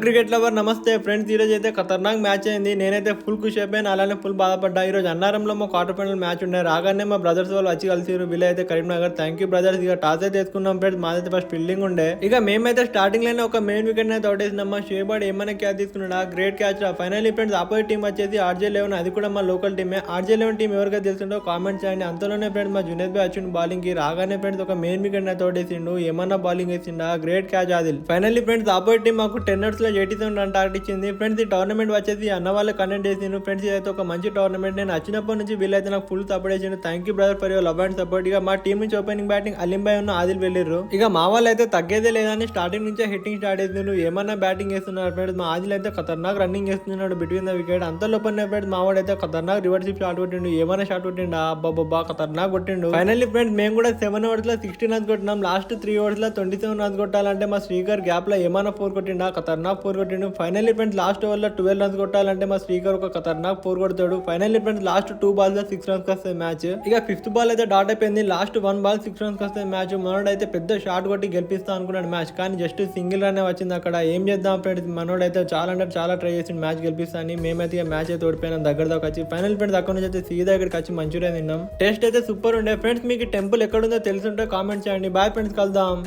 Cricket lover నమస్తే friends, ఈ రోజు అయితే ఖతర్నాక్ మ్యాచ్ అయింది. నేనైతే ఫుల్ ఖుషి అయిపోయాను, అలానే ఫుల్ బాధపడ్డా. ఈ రోజు అన్నారంలో మా క్వార్టర్ ఫైనల్ మ్యాచ్ ఉండే. రాగానే మా బ్రదర్స్ వాళ్ళు వచ్చి కలిసిరు. వీళ్ళైతే కరీంనగర్. Thank you brothers. ఇక టాస్ అయితే వేసుకున్నాం ఫ్రెండ్స్. మాదైతే ఫస్ట్ ఫీల్డింగ్ ఉండే. ఇక మేమైతే స్టార్టింగ్ లోనే ఒక మెయిన్ వికెట్ అయితే అవుటేసినాం. మా షేబాడ్ ఏమైనా క్యాచ్ తీసుకున్నాడు, గ్రేట్ క్యాచ్ రా. ఫైనల్లీ ఫ్రెండ్స్ ఆపోజిట్ టీం వచ్చేసి RJ11, అది కూడా మా లోకల్ టీమే. RJ11 టీం ఎవరికైతే తెలుసుంటో కామెంట్ చేయండి. అంతలోనే ఫ్రెండ్స్ మా జునేద్ భాయ్ వచ్చిండు బౌలింగ్ కి. రాగానే ఫ్రెండ్స్ ఒక మెయిన్ వికెట్ అయితే అవుటేసిండు. ఏమన్నా బౌలింగ్ వేసిండా, great catch Adil. Finally friends opposite team మాకు 10 overs లో 87 రన్ టార్గెట్ ఇచ్చింది. ఫ్రెండ్స్ ఈ టోర్నమెంట్ వచ్చేసి అన్న వాళ్ళు కండక్ట్ చేసిండ్రు. ఫ్రెండ్స్ ఇదైతే ఒక మంచి టోర్నమెంట్. నేను వచ్చినప్పటి నుంచి వీళ్ళైతే నాకు ఫుల్ సపోర్ట్ చేసిండు. Thank you brother for your love and support. ఇక మా టీం నుంచి ఓపెనింగ్ బ్యాటింగ్ అలీం భాయ్ ఉన్న ఆదిల్ వెళ్ళిర్రు. ఇక మా వాళ్ళు అయితే తగ్గేదే లేదని స్టార్టింగ్ నుంచే హిట్టింగ్ స్టార్ట్ చేసిండ్రు. ఏమన్నా బ్యాటింగ్ చేస్తున్నారు ఫ్రెండ్స్. మా ఆదిల్ అయితే ఖతర్నాక్ రన్నింగ్ చేస్తున్నాడు బిట్వీన్ ద వికెట్. అంత లోపల ఫ్రెండ్స్ మా వాడు అయితే ఖతర్నాక్ రివర్సిప్ షాట్ కొట్టిండు. ఏమైనా షాట్ కొట్టిండు, అబ్బాబ్బా ఖతర్నాక్ కొట్టిండు. ఫైనల్లీ ఫ్రెండ్స్ మేము కూడా 7 overs లో 16 runs కొట్టినాం. లాస్ట్ 3 overs లో 27 runs కొట్టాలంటే మా శ్రీకర్ గ్యాప్ లో ఏమైనా 4 కొట్టిండా, ఖతర్నాక్ 4 కొట్టిండు. ఫైనల్లీ ఫ్రెండ్స్ లాస్ట్ ఓవర్ లో 12 runs కొట్టాలంటే మా శ్రీకర్ ఒక ఖతర్నాక్ 4 కొడతాడు. ఫైనల్లీ ఫ్రెండ్స్ లాస్ట్ 2 balls లో 6 runs వస్తాయి మ్యాచ్. ఇక 5th ball అయితే డాట్ అయిపోయింది. లాస్ట్ 1 ball 6 runs వస్తాయి మ్యాచ్. మనోడు అయితే పెద్ద షాట్ కొట్టి గెలిపిస్తా అనుకున్నాడు మ్యాచ్, కానీ జస్ట్ సింగిల్ రన్ వచ్చింది అక్కడ. ఏం చేద్దాం ఫ్రెండ్స్, మనోడు అయితే చాలా అంటే చాలా ట్రై చేసిండు మ్యాచ్ గెలిపిస్తా అని. మేమైతే మ్యాచ్ అయితే ఓడిపోయినాం దగ్గర దాకా వచ్చి. ఫైనల్ ఫ్రెండ్స్ అక్కడ నుంచి అయితే సీదా దగ్గరికి వచ్చి మంచూరియా తిన్నాం. టేస్ట్ అయితే సూపర్ ఉండే ఫ్రెండ్స్. మీకు టెంపుల్ ఎక్కడుందో తెలుసుంటే కామెంట్ చేయండి. బాయ్ ఫ్రెండ్స్, కలుద్దాం.